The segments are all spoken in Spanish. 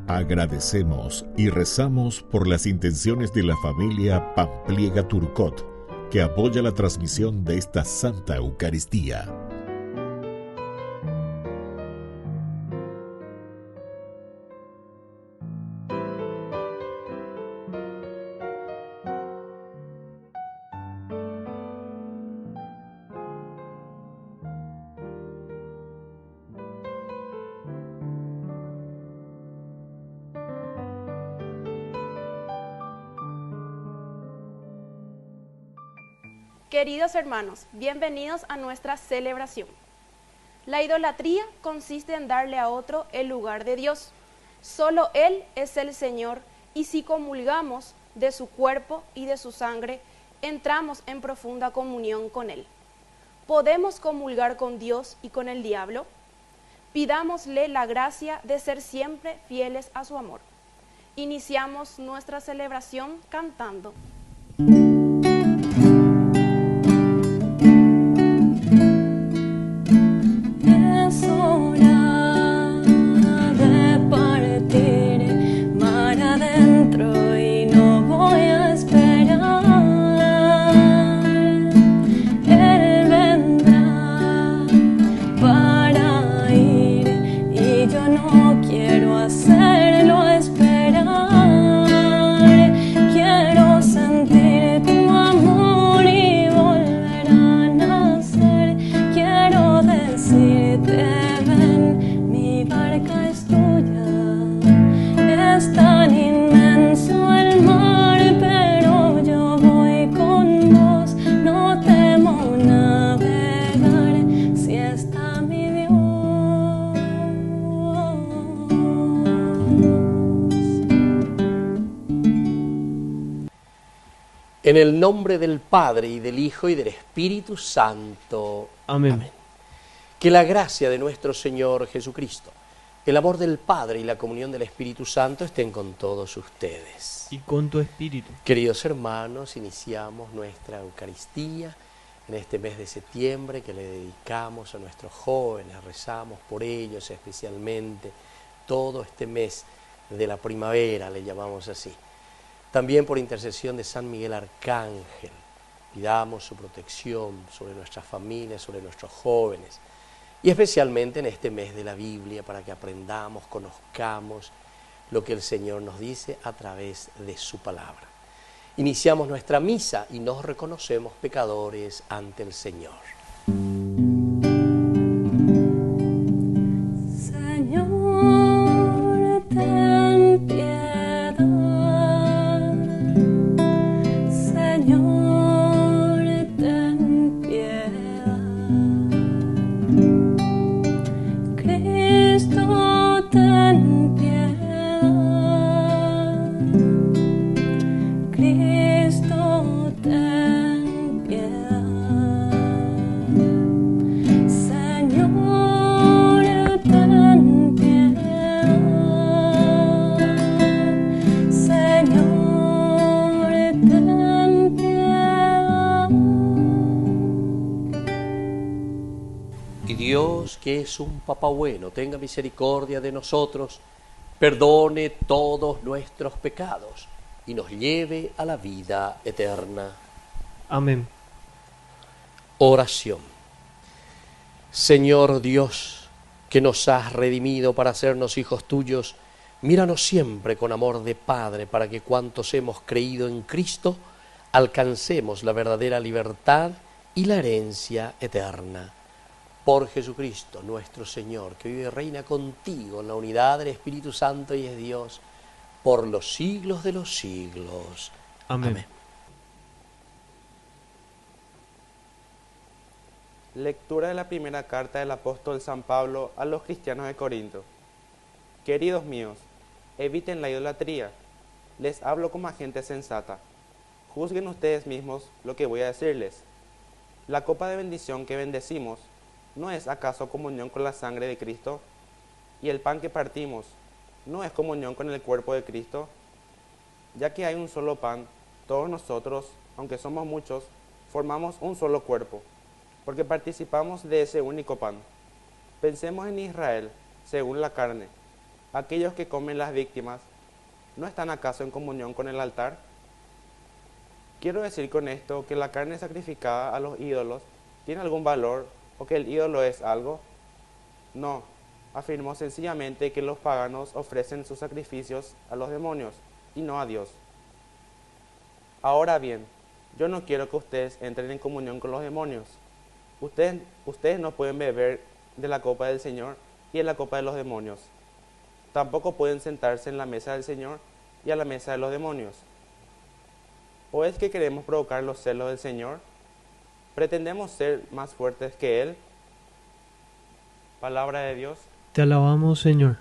Agradecemos y rezamos por las intenciones de la familia Pampliega Turcot, que apoya la transmisión de esta Santa Eucaristía. Queridos hermanos, bienvenidos a nuestra celebración. La idolatría consiste en darle a otro el lugar de Dios. Solo Él es el Señor, y si comulgamos de su cuerpo y de su sangre, entramos en profunda comunión con Él. ¿Podemos comulgar con Dios y con el diablo? Pidámosle la gracia de ser siempre fieles a su amor. Iniciamos nuestra celebración cantando. En el nombre del Padre, y del Hijo, y del Espíritu Santo. Amén. Amén. Que la gracia de nuestro Señor Jesucristo, el amor del Padre y la comunión del Espíritu Santo estén con todos ustedes. Y con tu espíritu. Queridos hermanos, iniciamos nuestra Eucaristía en este mes de septiembre que le dedicamos a nuestros jóvenes, rezamos por ellos especialmente, todo este mes de la primavera, le llamamos así. También por intercesión de San Miguel Arcángel, pidamos su protección sobre nuestras familias, sobre nuestros jóvenes, y especialmente en este mes de la Biblia, para que aprendamos, conozcamos lo que el Señor nos dice a través de su palabra. Iniciamos nuestra misa y nos reconocemos pecadores ante el Señor. Que es un Papá bueno, tenga misericordia de nosotros, perdone todos nuestros pecados y nos lleve a la vida eterna. Amén. Oración. Señor Dios, que nos has redimido para hacernos hijos tuyos, míranos siempre con amor de Padre, para que cuantos hemos creído en Cristo, alcancemos la verdadera libertad y la herencia eterna. Por Jesucristo nuestro Señor, que vive y reina contigo en la unidad del Espíritu Santo y es Dios, por los siglos de los siglos. Amén. Amén. Lectura de la primera carta del apóstol San Pablo a los cristianos de Corinto. Queridos míos, eviten la idolatría. Les hablo como a gente sensata. Juzguen ustedes mismos lo que voy a decirles. La copa de bendición que bendecimos, ¿no es acaso comunión con la sangre de Cristo? Y el pan que partimos, ¿no es comunión con el cuerpo de Cristo? Ya que hay un solo pan, todos nosotros, aunque somos muchos, formamos un solo cuerpo, porque participamos de ese único pan. Pensemos en Israel, según la carne. aquellos que comen las víctimas, ¿no están acaso en comunión con el altar? Quiero decir con esto que la carne sacrificada a los ídolos tiene algún valor o que el ídolo es algo. No, afirmó sencillamente que los paganos ofrecen sus sacrificios a los demonios y no a Dios. Ahora bien, yo no quiero que ustedes entren en comunión con los demonios. Ustedes no pueden beber de la copa del Señor y en la copa de los demonios. Tampoco pueden sentarse en la mesa del Señor y a la mesa de los demonios. ¿O es que queremos provocar los celos del Señor? ¿Pretendemos ser más fuertes que Él? Palabra de Dios. Te alabamos, Señor.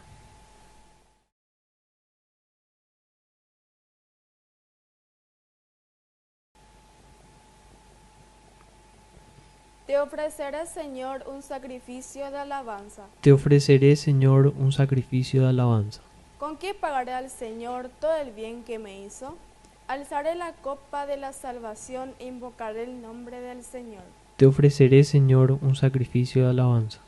Te ofreceré, Señor, un sacrificio de alabanza. Te ofreceré, Señor, un sacrificio de alabanza. ¿Con qué pagaré al Señor todo el bien que me hizo? Alzaré la copa de la salvación e invocaré el nombre del Señor. Te ofreceré, Señor, un sacrificio de alabanza.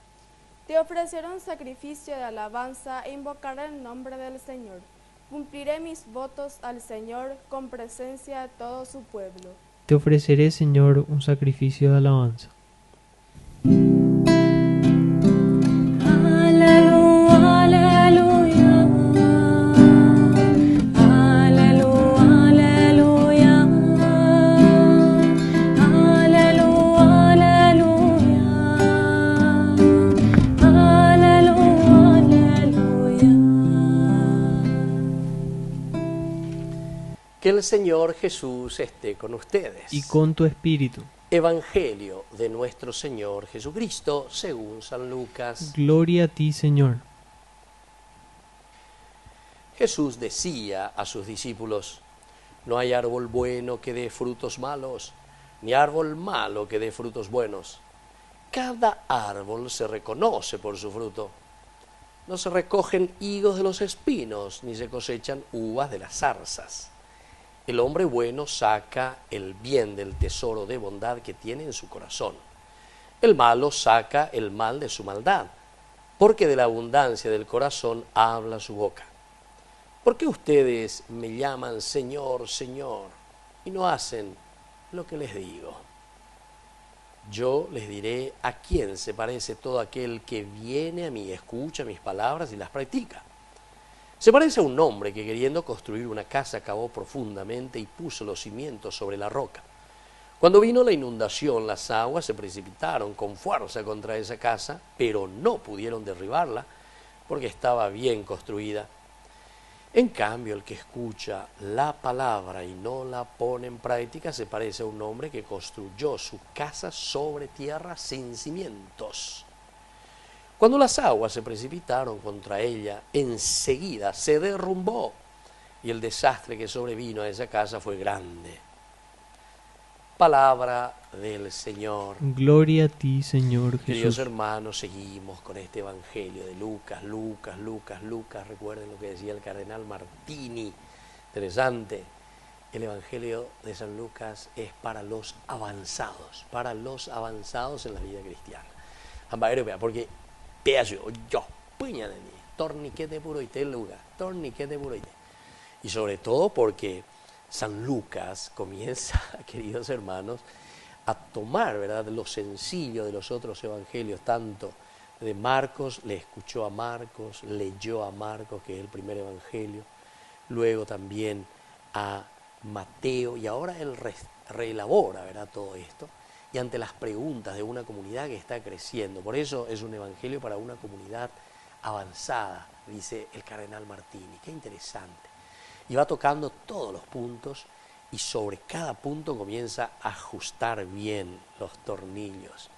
Te ofreceré un sacrificio de alabanza e invocaré el nombre del Señor. Cumpliré mis votos al Señor con presencia de todo su pueblo. Te ofreceré, Señor, un sacrificio de alabanza. Que el Señor Jesús esté con ustedes. Y con tu espíritu. Evangelio de nuestro Señor Jesucristo según San Lucas. Gloria a ti, Señor. Jesús decía a sus discípulos: no hay árbol bueno que dé frutos malos, ni árbol malo que dé frutos buenos. Cada árbol se reconoce por su fruto. No se recogen higos de los espinos, ni se cosechan uvas de las zarzas. El hombre bueno saca el bien del tesoro de bondad que tiene en su corazón. El malo saca el mal de su maldad, porque de la abundancia del corazón habla su boca. ¿Por qué ustedes me llaman Señor, Señor, y no hacen lo que les digo? Yo les diré a quién se parece todo aquel que viene a mí, escucha mis palabras y las practica. Se parece a un hombre que, queriendo construir una casa, cavó profundamente y puso los cimientos sobre la roca. Cuando vino la inundación, las aguas se precipitaron con fuerza contra esa casa, pero no pudieron derribarla porque estaba bien construida. En cambio, el que escucha la palabra y no la pone en práctica se parece a un hombre que construyó su casa sobre tierra sin cimientos. Cuando las aguas se precipitaron contra ella, enseguida se derrumbó y el desastre que sobrevino a esa casa fue grande. Palabra del Señor. Gloria a ti, Señor Queridos Jesús. hermanos, seguimos con este Evangelio de Lucas. Recuerden lo que decía el cardenal Martini. Interesante. El Evangelio de San Lucas es para los avanzados en la vida cristiana. Porque yo, torniquete puro y lugar, torniquete puro y sobre todo porque San Lucas comienza, queridos hermanos, a tomar, ¿verdad?, lo sencillo de los otros evangelios, tanto de Marcos, le escuchó a Marcos, leyó a Marcos, que es el primer evangelio, luego también a Mateo, y ahora él reelabora, ¿verdad?, todo esto, y ante las preguntas de una comunidad que está creciendo. Por eso es un evangelio para una comunidad avanzada, dice el cardenal Martini. Qué interesante. Y va tocando todos los puntos y sobre cada punto comienza a ajustar bien los tornillos.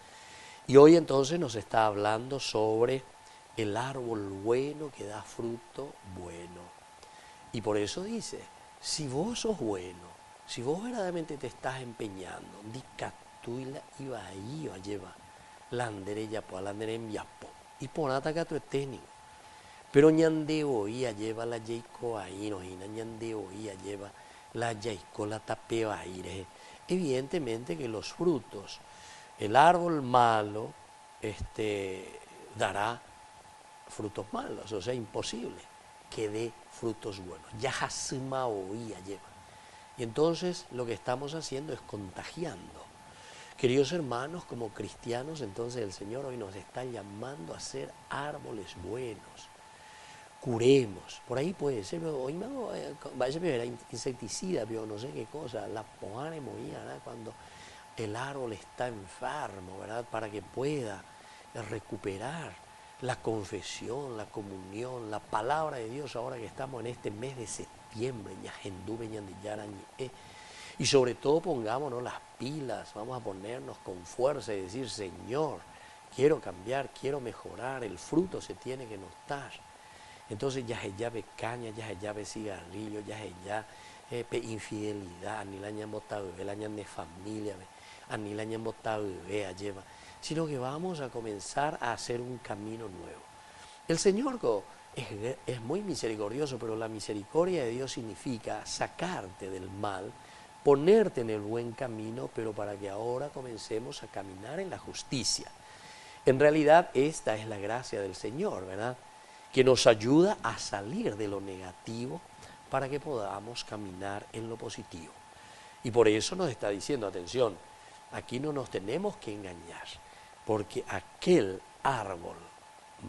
Y hoy entonces nos está hablando sobre el árbol bueno que da fruto bueno. Y por eso dice, si vos sos bueno, si vos verdaderamente te estás empeñando, tuila iba ahí o lleva la andere ya po la andere enviapo y ponata que tu técnico pero ñandeo ia lleva la yeiko ahí no ina ñandeo ia lleva la yeiko la tapeo aire. Evidentemente que los frutos, el árbol malo dará frutos malos, o sea, imposible. que dé frutos buenos. Yahasima oía lleva. Y entonces lo que estamos haciendo es contagiando. Queridos hermanos, como cristianos, entonces el Señor hoy nos está llamando a ser árboles buenos. Curemos. Por ahí puede ser, pero hoy me vaya a ver insecticida, pero no sé qué cosa, la ponemos ¿verdad? Cuando el árbol está enfermo, ¿verdad? Para que pueda recuperar la confesión, la comunión, la palabra de Dios ahora que estamos en este mes de septiembre, y sobre todo pongámonos las pilas, vamos a ponernos con fuerza y decir, Señor, quiero cambiar, quiero mejorar, el fruto se tiene que notar. Entonces ya es llave caña, ya es llave cigarrillo, ya es ya infidelidad, ni la añan botado bebé, la añan de familia, ni la añan botado bebé, lleva, sino que vamos a comenzar a hacer un camino nuevo. El Señor es muy misericordioso, pero la misericordia de Dios significa sacarte del mal, ponerte en el buen camino, pero para que ahora comencemos a caminar en la justicia. En realidad esta es la gracia del Señor, ¿verdad? Que nos ayuda a salir de lo negativo para que podamos caminar en lo positivo. Y por eso nos está diciendo, atención, aquí no nos tenemos que engañar, porque aquel árbol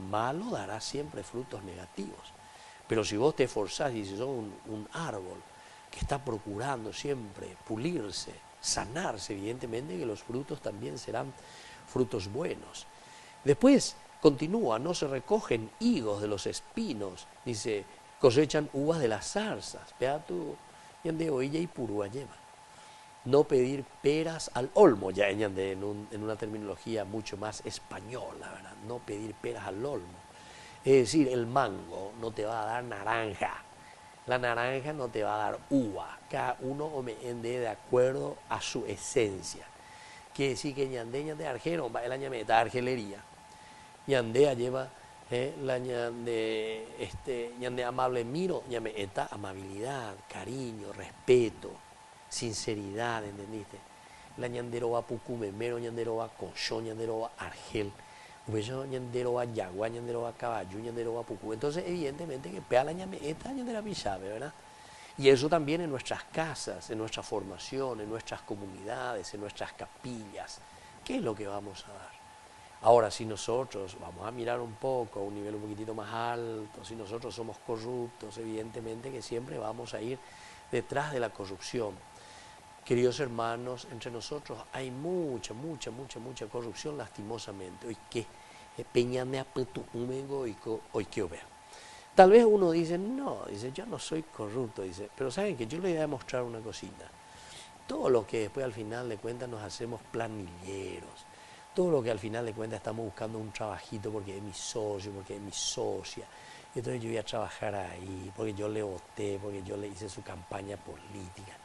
malo dará siempre frutos negativos. Pero si vos te esforzás y si sos un árbol que está procurando siempre pulirse, sanarse, evidentemente que los frutos también serán frutos buenos. Después continúa, no se recogen higos de los espinos, ni se cosechan uvas de las zarzas. Vea tú, yande oilla y purúa lleva. No pedir peras al olmo, ya en una terminología mucho más española, ¿verdad? No pedir peras al olmo. Es decir, el mango no te va a dar naranja, la naranja no te va a dar uva, cada uno ende de acuerdo a su esencia. Quiere decir que ñande arjero, va el añameta argelería. Ñandea lleva la ñande amable miro, ñameta amabilidad, cariño, respeto, sinceridad, ¿entendiste? La ñandero va pucumemero, ñandero va concho, ñandero va argel, ñandero va yagua, ñandero va caballo, ñandero va pucú. Entonces, evidentemente que pea la ñameta, ñandera pisabe, ¿verdad? Y eso también en nuestras casas, en nuestra formación, en nuestras comunidades, en nuestras capillas. ¿Qué es lo que vamos a dar? Ahora, si nosotros vamos a mirar un poco a un nivel un poquitito más alto, si nosotros somos corruptos, evidentemente que siempre vamos a ir detrás de la corrupción. Queridos hermanos, entre nosotros hay mucha corrupción lastimosamente. Hoy que peñame a petu hoy que ver. Tal vez uno dice, no, dice, yo no soy corrupto, dice, pero saben que yo les voy a demostrar una cosita. Todo lo que después al final de cuentas nos hacemos planilleros, todo lo que al final de cuentas estamos buscando un trabajito porque es mi socio, porque es mi socia, y entonces yo voy a trabajar ahí, porque yo le voté, porque yo le hice su campaña política.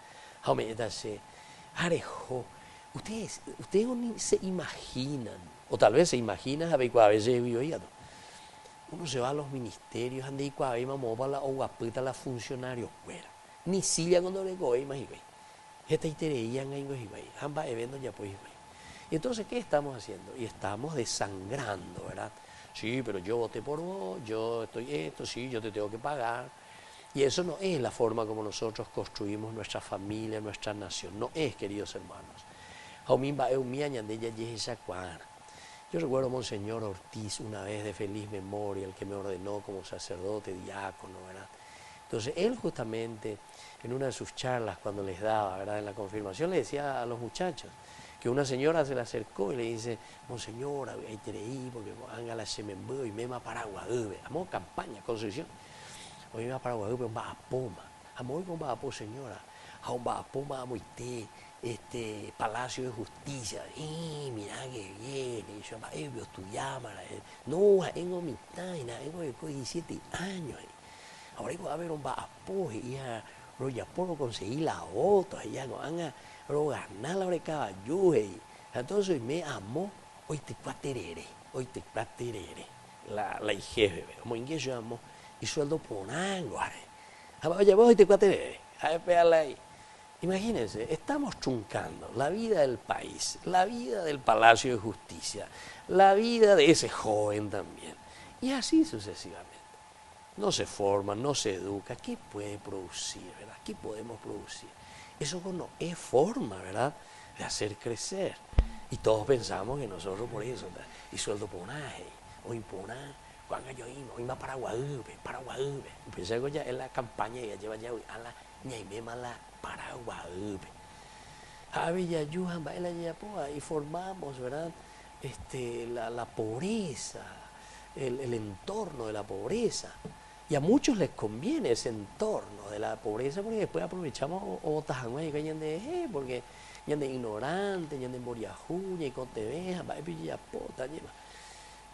Ustedes no se imaginan, o tal vez se imaginan, a veces uno se va a los ministerios, ande y cuando vamos para la oguapita la funcionarios fuera, ni silla cuando le goe más y esta itereían en ambas eventos ya pues. Y entonces, ¿qué estamos haciendo? Y estamos desangrando, ¿verdad? Sí, pero yo voté por vos, yo estoy esto, sí, yo te tengo que pagar. Y eso no es la forma como nosotros construimos nuestra familia, nuestra nación. No es, queridos hermanos. Yo recuerdo a Monseñor Ortiz una vez de feliz memoria, el que me ordenó como sacerdote, diácono, ¿verdad? Entonces, él justamente, en una de sus charlas, cuando les daba, ¿verdad?, en la confirmación, le decía a los muchachos que una señora se le acercó y le dice, Monseñora, ahí te leí, porque anga la semembeo y mema para Guadalupe. Amo campaña, construcción. Hoy me va para Guadalupe, un Bajapoma. Amo con Bajapoma, señora. A un Bajapoma, amo Palacio de Justicia. Mira que bien. Y yo, veo tu llámara. No, tengo mitad, tengo 17 años. Ahora voy a ver un Bajapoma y ya, ya puedo conseguir la otra. Ya no van pero ganar la hora caballo. Entonces me amó. Hoy te cuaterere. La jefe, como en que yo amo. Y sueldo por algo. Oye, vos te cuaterere. A ver, pégale ahí. Imagínense, estamos truncando la vida del país, la vida del Palacio de Justicia, la vida de ese joven también. Y así sucesivamente. no se forma, no se educa, ¿qué puede producir, verdad? ¿Qué podemos producir? Eso no es forma, ¿verdad?, de hacer crecer. Y todos pensamos que nosotros por eso, ¿verdad?, y sueldo por una, hoy por una, cuando yo hoy más Paraguay. Pensé que ya en la campaña ya lleva ya a la ñaimema la Paraguay. A Villayujan, baila Yapoa, y formamos, ¿verdad?, la pobreza, el entorno de la pobreza. Y a muchos les conviene ese entorno de la pobreza porque después aprovechamos otras y que porque de ignorante, de moriajuña y cotebeja,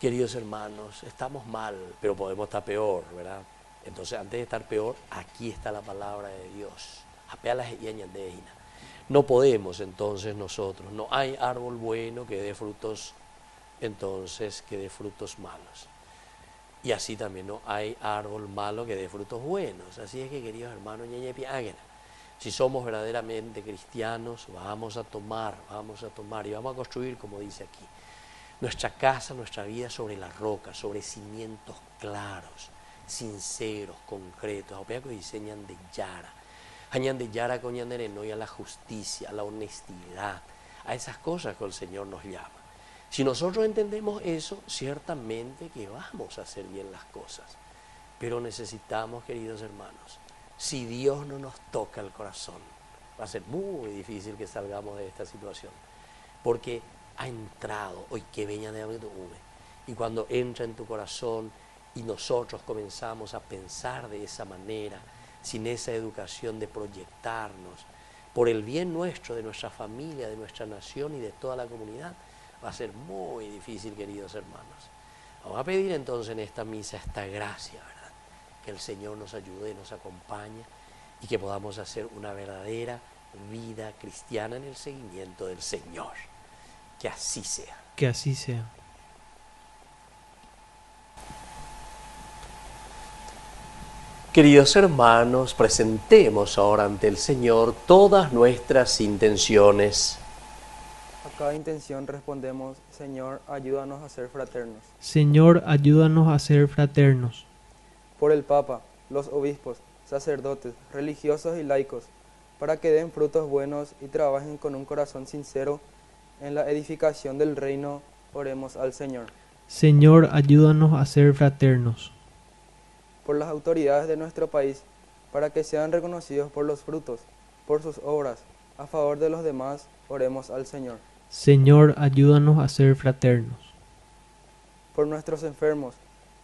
queridos hermanos, estamos mal, pero podemos estar peor, ¿verdad? Entonces, antes de estar peor, aquí está la palabra de Dios. No podemos entonces nosotros, no hay árbol bueno que dé frutos, entonces que dé frutos malos. Y así también no hay árbol malo que dé frutos buenos. Así es que, queridos hermanos, si somos verdaderamente cristianos, vamos a tomar y vamos a construir, como dice aquí, nuestra casa, nuestra vida sobre la roca, sobre cimientos claros, sinceros, concretos. Opea que diseñan de Yara. Hañan de Yara con Yandereno y a la justicia, a la honestidad, a esas cosas que el Señor nos llama. Si nosotros entendemos eso, ciertamente que vamos a hacer bien las cosas. Pero necesitamos, queridos hermanos, si Dios no nos toca el corazón, va a ser muy difícil que salgamos de esta situación. Porque ha entrado, hoy que venga de Ave, y cuando entra en tu corazón y nosotros comenzamos a pensar de esa manera, sin esa educación de proyectarnos por el bien nuestro, de nuestra familia, de nuestra nación y de toda la comunidad, va a ser muy difícil, queridos hermanos. Vamos a pedir entonces en esta misa esta gracia, ¿verdad?, que el Señor nos ayude, nos acompañe y que podamos hacer una verdadera vida cristiana en el seguimiento del Señor. Que así sea. Que así sea. Queridos hermanos, presentemos ahora ante el Señor todas nuestras intenciones. A cada intención respondemos: Señor, ayúdanos a ser fraternos. Señor, ayúdanos a ser fraternos. Por el Papa, los obispos, sacerdotes, religiosos y laicos, para que den frutos buenos y trabajen con un corazón sincero en la edificación del reino, oremos al Señor. Señor, ayúdanos a ser fraternos. Por las autoridades de nuestro país, para que sean reconocidos por los frutos, por sus obras, a favor de los demás, oremos al Señor. Señor, ayúdanos a ser fraternos. Por nuestros enfermos,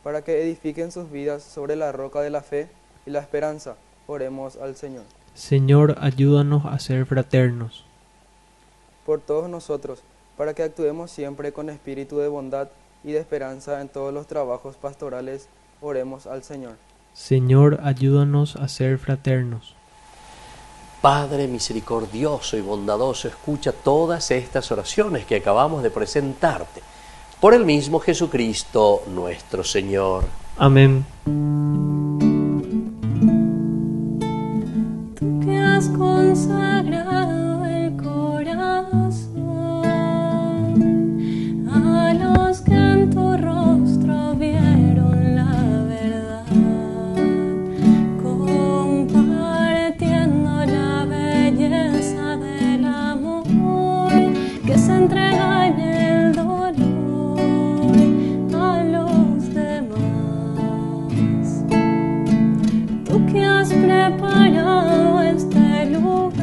para que edifiquen sus vidas sobre la roca de la fe y la esperanza, oremos al Señor. Señor, ayúdanos a ser fraternos. Por todos nosotros, para que actuemos siempre con espíritu de bondad y de esperanza en todos los trabajos pastorales, oremos al Señor. Señor, ayúdanos a ser fraternos. Padre misericordioso y bondadoso, escucha todas estas oraciones que acabamos de presentarte. Por el mismo Jesucristo nuestro Señor. Amén. Tú que has consagrado el corazón a los que en tu rostro vieron la verdad, compartiendo la belleza del amor que se entrega en el dolor a los demás. Tú que has preparado este lugar,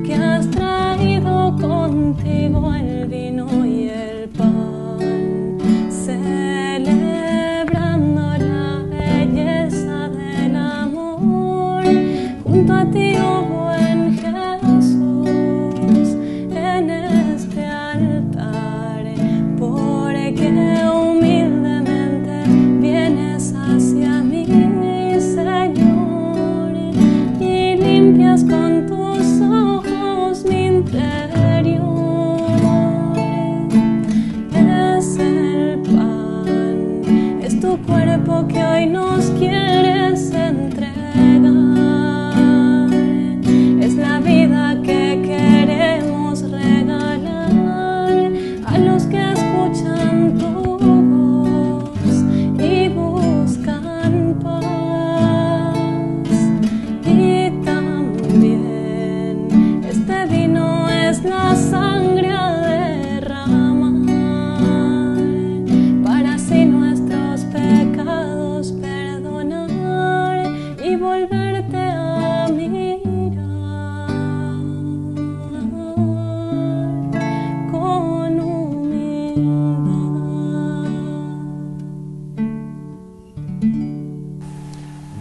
que has traído contigo el vino y el pan, celebrando la belleza del amor, junto a ti, oh buen Jesús, en este altar, porque humildemente vienes hacia mí, Señor, y limpias con tus ojos mi interior. Es el pan, es tu cuerpo que hoy nos quieres entregar, es la vida que queremos regalar a los que escuchan tu voz y buscan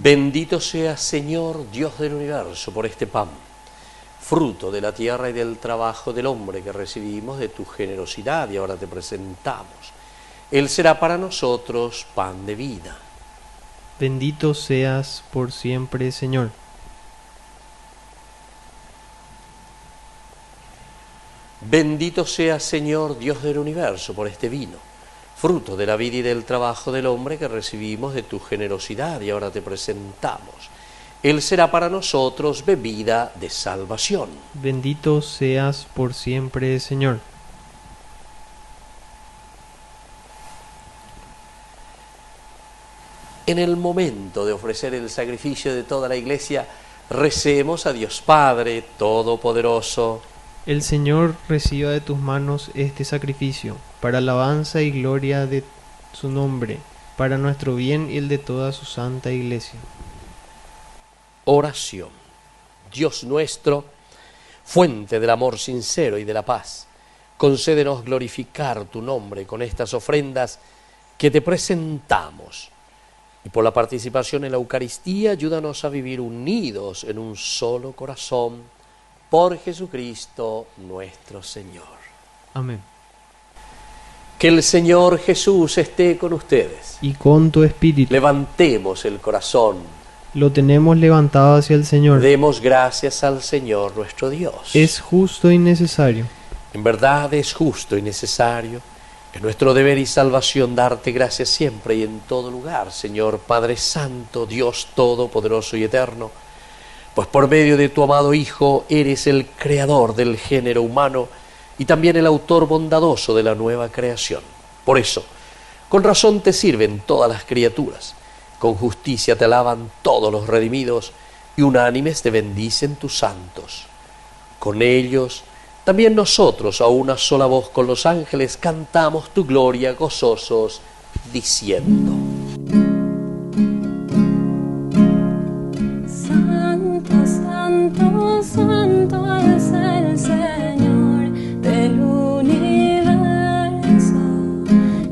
Bendito seas, Señor, Dios del universo, por este pan, fruto de la tierra y del trabajo del hombre que recibimos de tu generosidad y ahora te presentamos. Él será para nosotros pan de vida. Bendito seas por siempre, Señor. Bendito seas, Señor, Dios del universo, por este vino, fruto de la vida y del trabajo del hombre que recibimos de tu generosidad y ahora te presentamos. Él será para nosotros bebida de salvación. Bendito seas por siempre, Señor. En el momento de ofrecer el sacrificio de toda la Iglesia, recemos a Dios Padre Todopoderoso. El Señor reciba de tus manos este sacrificio, para alabanza y gloria de su nombre, para nuestro bien y el de toda su santa Iglesia. Oración. Dios nuestro, fuente del amor sincero y de la paz, concédenos glorificar tu nombre con estas ofrendas que te presentamos. Y por la participación en la Eucaristía, ayúdanos a vivir unidos en un solo corazón, por Jesucristo nuestro Señor. Amén. Que el Señor Jesús esté con ustedes. Y con tu espíritu. Levantemos el corazón. Lo tenemos levantado hacia el Señor. Demos gracias al Señor nuestro Dios. Es justo y necesario. En verdad es justo y necesario. Es nuestro deber y salvación darte gracias siempre y en todo lugar, Señor Padre Santo, Dios Todopoderoso y Eterno, pues por medio de tu amado Hijo eres el creador del género humano y también el autor bondadoso de la nueva creación. Por eso, con razón te sirven todas las criaturas, con justicia te alaban todos los redimidos y unánimes te bendicen tus santos. Con ellos, también nosotros a una sola voz con los ángeles cantamos tu gloria gozosos, diciendo: Santo, santo, santo es el Señor del universo.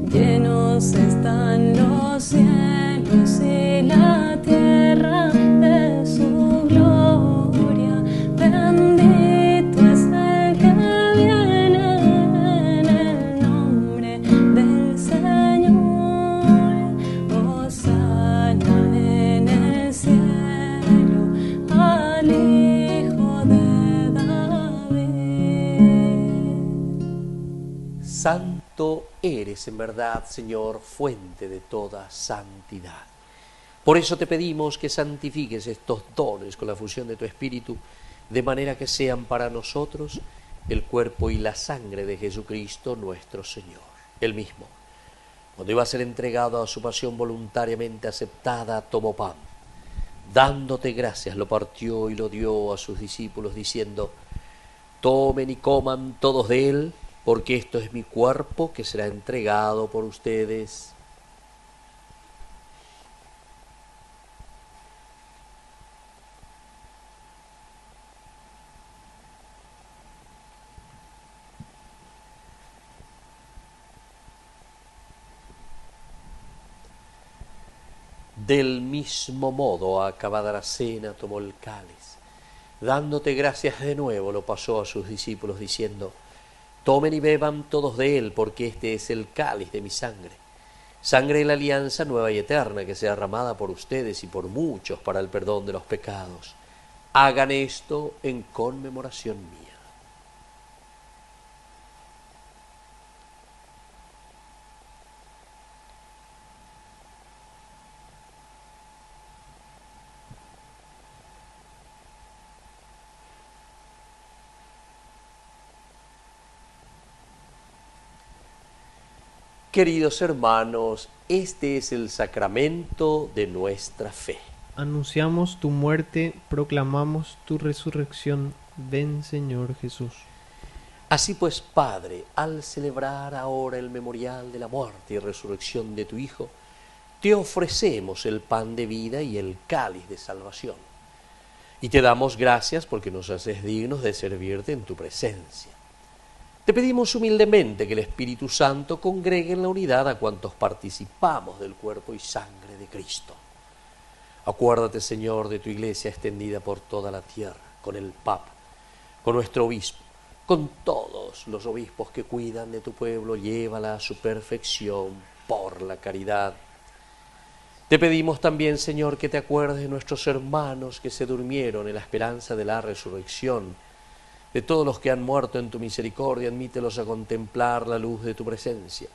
Llenos están los cielos y la tierra de su gloria. Bendito es el que viene en el nombre del Señor. Hosana en el cielo al Hijo de David. Santo eres en verdad, Señor, fuente de toda santidad. Por eso te pedimos que santifiques estos dones con la fusión de tu Espíritu, de manera que sean para nosotros el cuerpo y la sangre de Jesucristo nuestro Señor. Él mismo, cuando iba a ser entregado a su pasión voluntariamente aceptada, tomó pan. Dándote gracias, lo partió y lo dio a sus discípulos, diciendo: tomen y coman todos de él, porque esto es mi cuerpo que será entregado por ustedes. Del mismo modo, acabada la cena, tomó el cáliz. Dándote gracias de nuevo, lo pasó a sus discípulos, diciendo: tomen y beban todos de él, porque este es el cáliz de mi sangre. Sangre de la alianza nueva y eterna, que sea derramada por ustedes y por muchos para el perdón de los pecados. Hagan esto en conmemoración mía. Queridos hermanos, este es el sacramento de nuestra fe. Anunciamos tu muerte, proclamamos tu resurrección. Ven, Señor Jesús. Así pues, Padre, al celebrar ahora el memorial de la muerte y resurrección de tu Hijo, te ofrecemos el pan de vida y el cáliz de salvación. Y te damos gracias porque nos haces dignos de servirte en tu presencia. Te pedimos humildemente que el Espíritu Santo congregue en la unidad a cuantos participamos del cuerpo y sangre de Cristo. Acuérdate, Señor, de tu iglesia extendida por toda la tierra, con el Papa, con nuestro obispo, con todos los obispos que cuidan de tu pueblo, llévala a su perfección por la caridad. Te pedimos también, Señor, que te acuerdes de nuestros hermanos que se durmieron en la esperanza de la resurrección, de todos los que han muerto en tu misericordia, admítelos a contemplar la luz de tu presencia.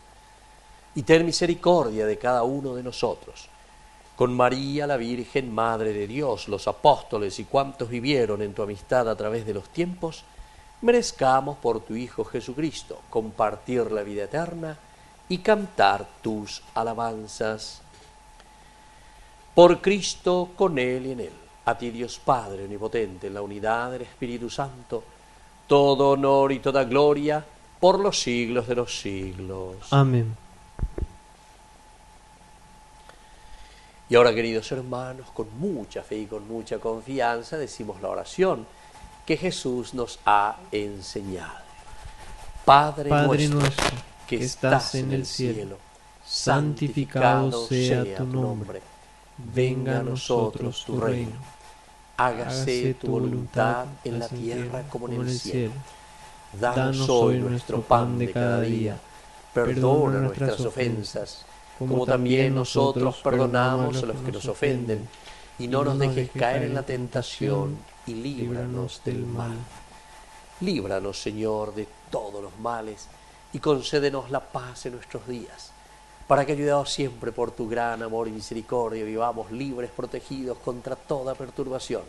Y ten misericordia de cada uno de nosotros. Con María, la Virgen, Madre de Dios, los apóstoles y cuantos vivieron en tu amistad a través de los tiempos, merezcamos por tu Hijo Jesucristo compartir la vida eterna y cantar tus alabanzas. Por Cristo, con Él y en Él, a ti Dios Padre omnipotente, en la unidad del Espíritu Santo, todo honor y toda gloria por los siglos de los siglos. Amén. Y ahora, queridos hermanos, con mucha fe y con mucha confianza decimos la oración que Jesús nos ha enseñado. Padre nuestro, que estás en el cielo, santificado sea tu nombre. Venga a nosotros tu reino. Hágase tu voluntad en la tierra como en el cielo. Danos hoy nuestro pan de cada día. Perdona nuestras ofensas, como también nosotros perdonamos a los que nos ofenden, y no nos dejes caer en la tentación, y líbranos del mal. Líbranos, Señor, de todos los males, y concédenos la paz en nuestros días, para que, ayudados siempre por tu gran amor y misericordia, vivamos libres, protegidos contra toda perturbación,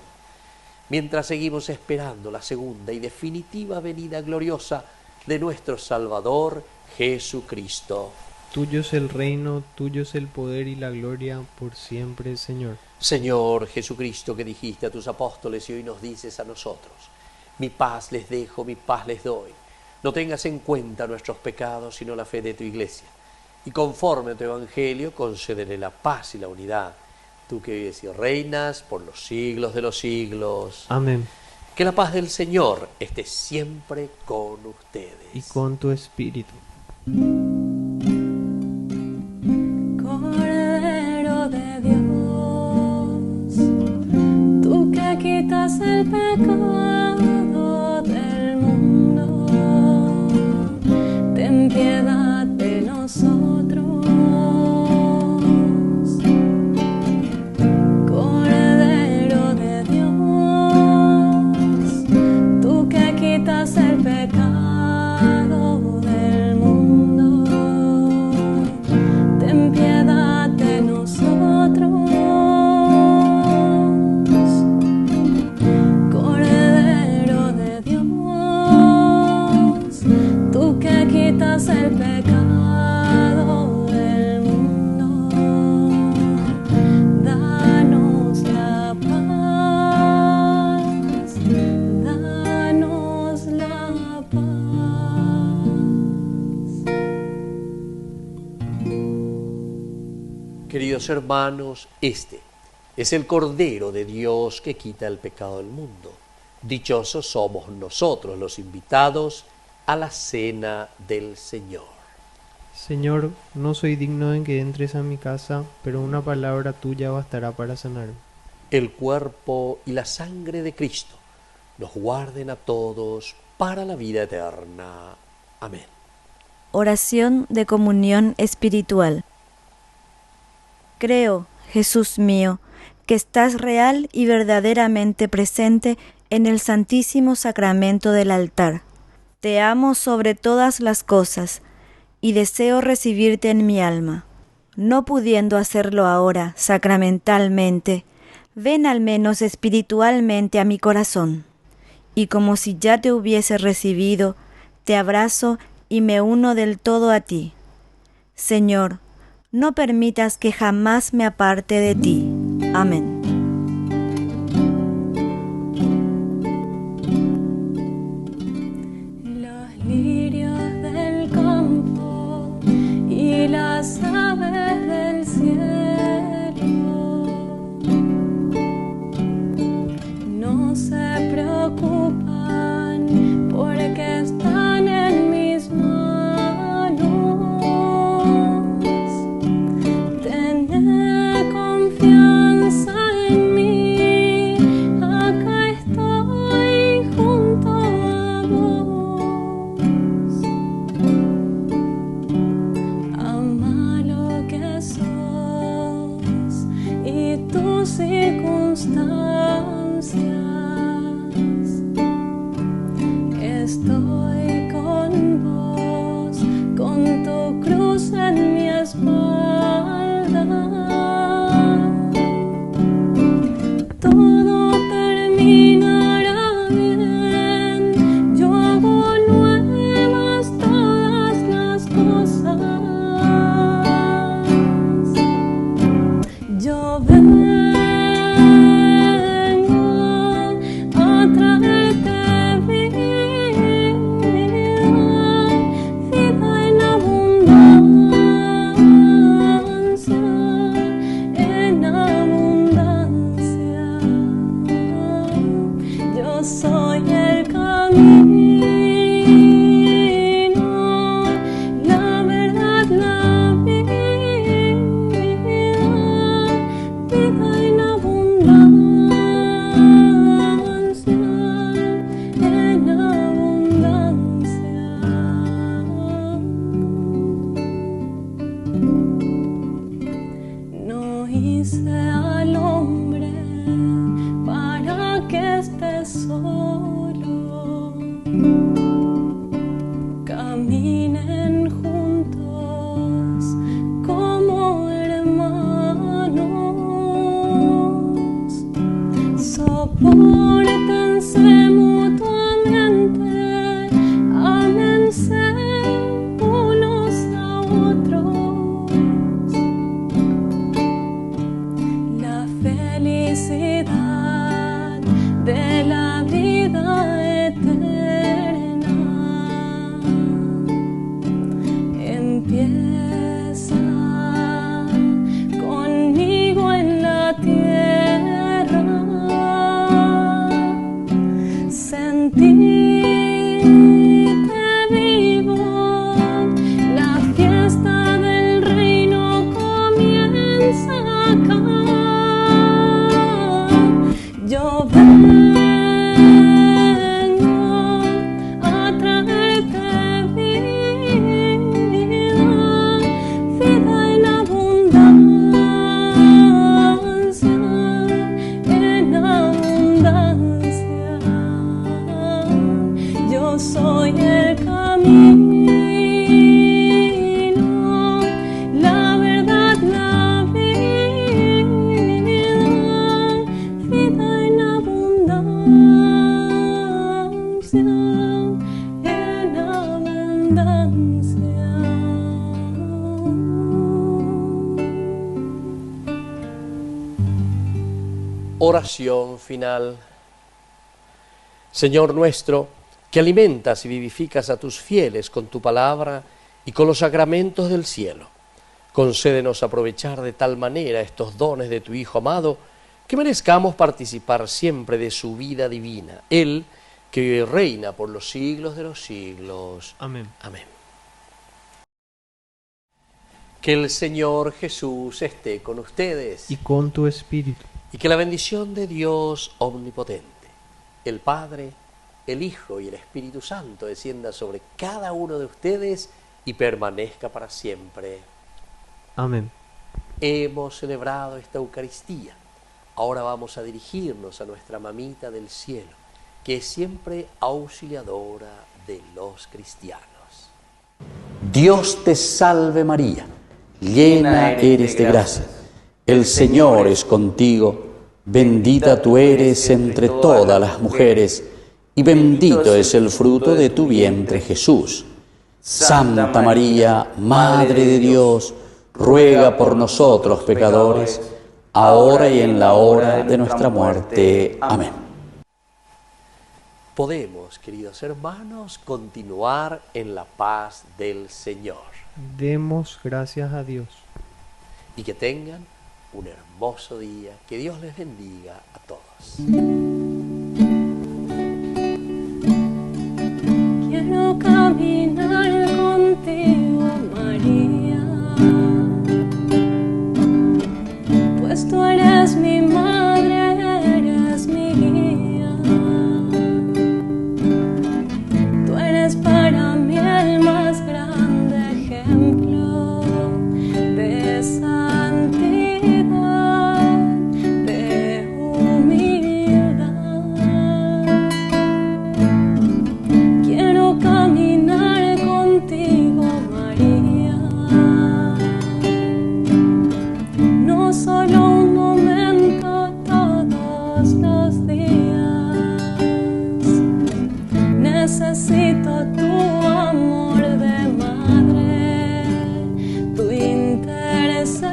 mientras seguimos esperando la segunda y definitiva venida gloriosa de nuestro Salvador, Jesucristo. Tuyo es el reino, tuyo es el poder y la gloria por siempre, Señor. Señor Jesucristo, que dijiste a tus apóstoles y hoy nos dices a nosotros: mi paz les dejo, mi paz les doy. No tengas en cuenta nuestros pecados, sino la fe de tu iglesia. Y conforme a tu evangelio, concédele la paz y la unidad. Tú que vives y reinas por los siglos de los siglos. Amén. Que la paz del Señor esté siempre con ustedes. Y con tu espíritu. Cordero de Dios, tú que quitas el pecado del mundo, ten piedad de nosotros. Cordero de Dios, tú que quitas el pecado del mundo, ten piedad de nosotros. Cordero de Dios, tú que quitas el pecado del mundo, danos la paz, danos la paz. Queridos hermanos, este es el Cordero de Dios que quita el pecado del mundo. Dichosos somos nosotros los invitados a la cena del Señor. Señor, no soy digno de que entres a mi casa, pero una palabra tuya bastará para sanarme. El cuerpo y la sangre de Cristo nos guarden a todos para la vida eterna. Amén. Oración de comunión espiritual. Creo, Jesús mío, que estás real y verdaderamente presente en el Santísimo Sacramento del altar. Te amo sobre todas las cosas y deseo recibirte en mi alma. No pudiendo hacerlo ahora sacramentalmente, ven al menos espiritualmente a mi corazón. Y como si ya te hubiese recibido, te abrazo y me uno del todo a ti. Señor, no permitas que jamás me aparte de ti. Amén. Los lirios del campo y las aves del cielo no se preocupan porque están en mis manos. Tener confianza Oración final. Señor nuestro, que alimentas y vivificas a tus fieles con tu palabra y con los sacramentos del cielo, concédenos aprovechar de tal manera estos dones de tu Hijo amado, que merezcamos participar siempre de su vida divina. Él, que vive y reina por los siglos de los siglos. Amén. Amén. Que el Señor Jesús esté con ustedes. Y con tu espíritu. Y que la bendición de Dios omnipotente, el Padre, el Hijo y el Espíritu Santo descienda sobre cada uno de ustedes y permanezca para siempre. Amén. Hemos celebrado esta Eucaristía. Ahora vamos a dirigirnos a nuestra mamita del cielo, que es siempre auxiliadora de los cristianos. Dios te salve María, llena eres de gracia. El Señor es contigo, bendita tú eres entre todas las mujeres, y bendito es el fruto de tu vientre Jesús. Santa María, Madre de Dios, ruega por nosotros pecadores, ahora y en la hora de nuestra muerte. Amén. Podemos, queridos hermanos, continuar en la paz del Señor. Demos gracias a Dios. Y que tengan un hermoso día. Que Dios les bendiga a todos. Quiero caminar contigo, María, pues tú eres mi madre, eres mi guía. Tú eres para mí el más grande ejemplo de santidad, de humildad. Quiero caminar contigo, María, no solo un momento, todos los días. Necesito tu amor de madre, tu intercesión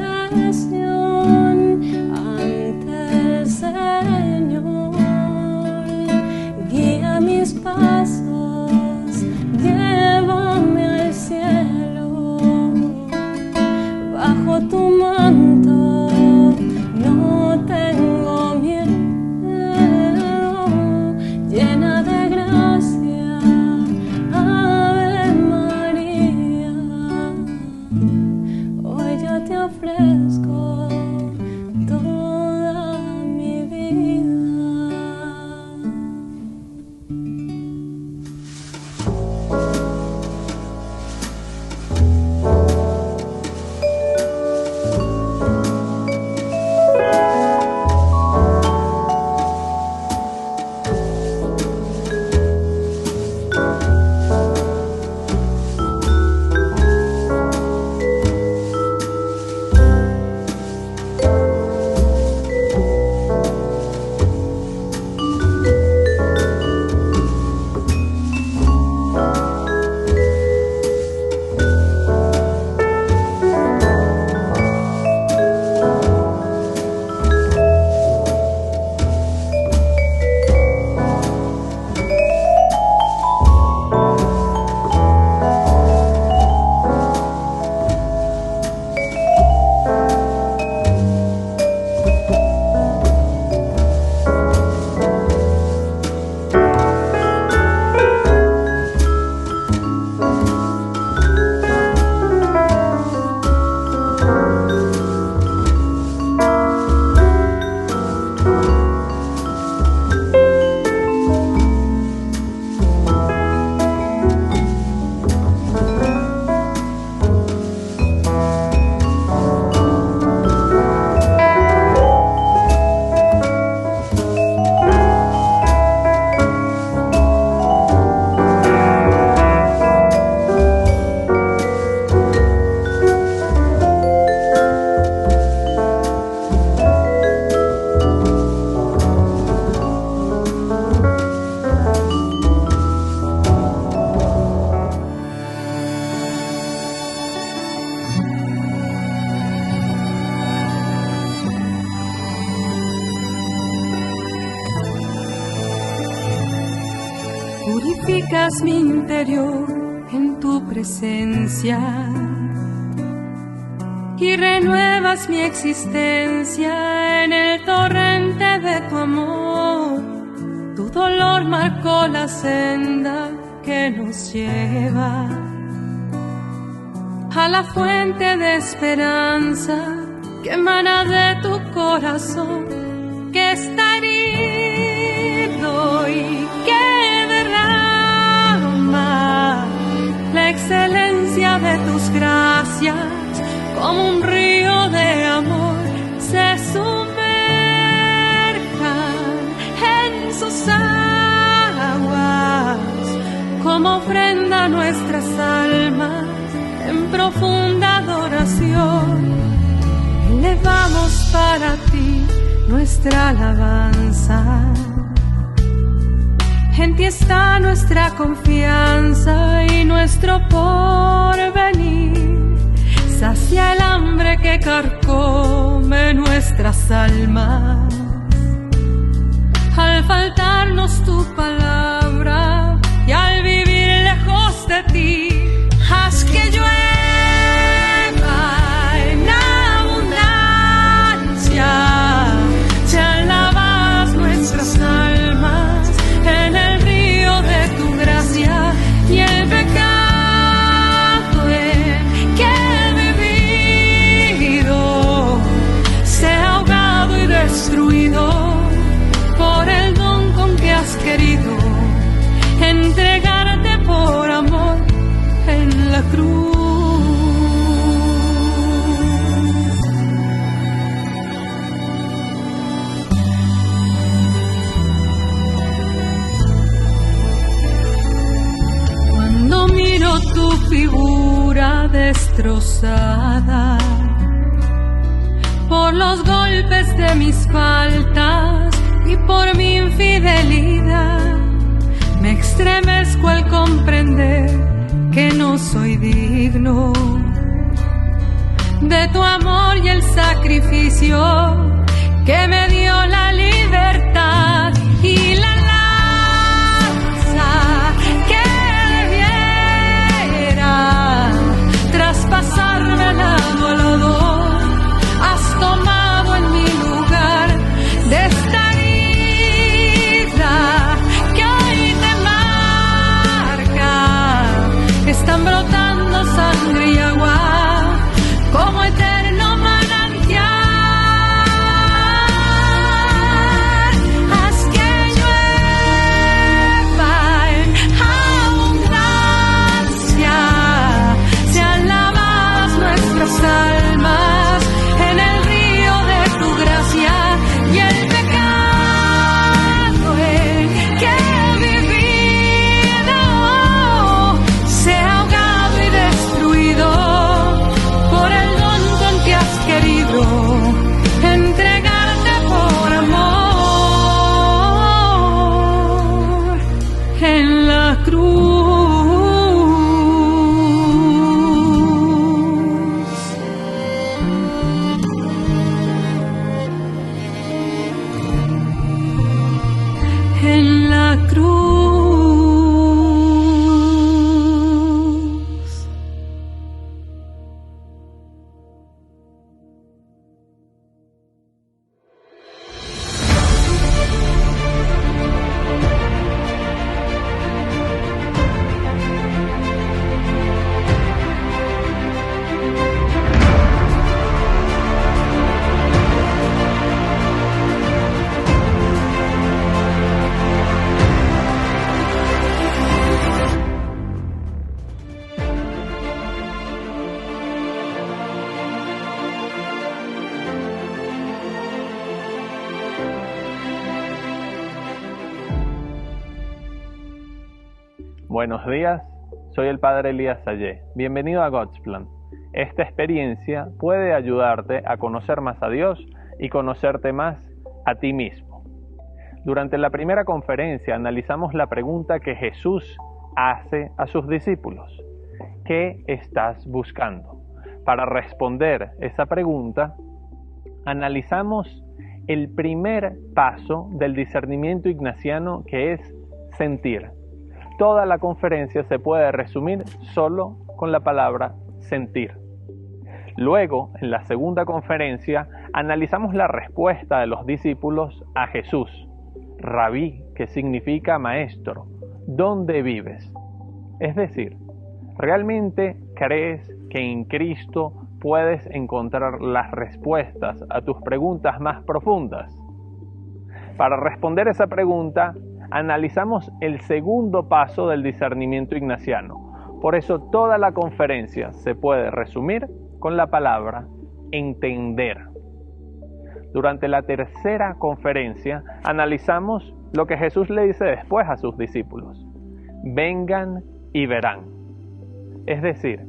ante el Señor. purificas mi interior en tu presencia y renuevas mi existencia en el torrente de tu amor. Tu dolor marcó la senda que nos lleva a la fuente de esperanza que emana de tu corazón, que está herido y que derrama la excelencia de tus gracias. Como un río de amor se sumerjan en sus aguas, como ofrenda nuestras almas en profunda adoración. Elevamos para ti nuestra alabanza. En ti está nuestra confianza y nuestro porvenir. Sacia el hambre que carcome nuestras almas. Al faltarnos tu palabra y al vivir lejos de ti, haz que llueva en abundancia. Sean lavadas nuestras almas en el río de tu gracia, y el pecado destruido por el don con que has querido entregarte por amor en la cruz. Cuando miro tu figura destrozada por los golpes de mis faltas y por mi infidelidad, me estremezco al comprender que no soy digno de tu amor y el sacrificio que me dio la libertad y la lanza que debiera traspasarme al lado a lado. Has tomado en mi lugar de esta herida que hoy te marca. Están brotando sangre y agua como eterno manantial. Haz que llueva en abundancia. Sean lavadas nuestras almas y el pecado que he vivido sea ahogado y destruido por el don con que has querido entregarte por amor en la cruz. En la cruz. Buenos días, soy el Padre Elías Sayé. Bienvenido a God's Plan. Esta experiencia puede ayudarte a conocer más a Dios y conocerte más a ti mismo. Durante la primera conferencia analizamos la pregunta que Jesús hace a sus discípulos. ¿Qué estás buscando? Para responder esa pregunta, analizamos el primer paso del discernimiento ignaciano, que es sentir. toda la conferencia se puede resumir solo con la palabra sentir. Luego, en la segunda conferencia, analizamos la respuesta de los discípulos a Jesús. Rabí, que significa maestro, ¿dónde vives? Es decir, ¿realmente crees que en Cristo puedes encontrar las respuestas a tus preguntas más profundas? Para responder esa pregunta, analizamos el segundo paso del discernimiento ignaciano. Por eso toda la conferencia se puede resumir con la palabra entender. Durante la tercera conferencia analizamos lo que Jesús le dice después a sus discípulos. Vengan y verán. Es decir,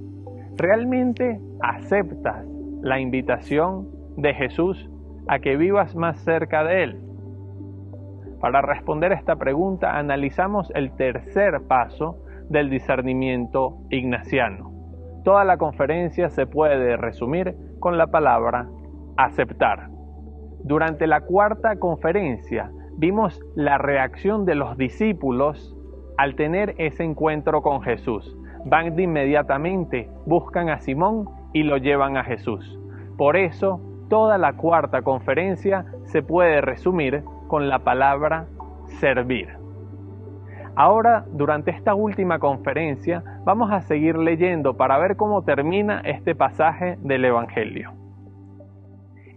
¿realmente aceptas la invitación de Jesús a que vivas más cerca de Él? Para responder esta pregunta analizamos el tercer paso del discernimiento ignaciano. Toda la conferencia se puede resumir con la palabra aceptar. Durante la cuarta conferencia vimos la reacción de los discípulos al tener ese encuentro con Jesús. Van de inmediatamente, buscan a Simón y lo llevan a Jesús. Por eso, toda la cuarta conferencia se puede resumir con la palabra servir. Ahora, durante esta última conferencia, vamos a seguir leyendo para ver cómo termina este pasaje del Evangelio.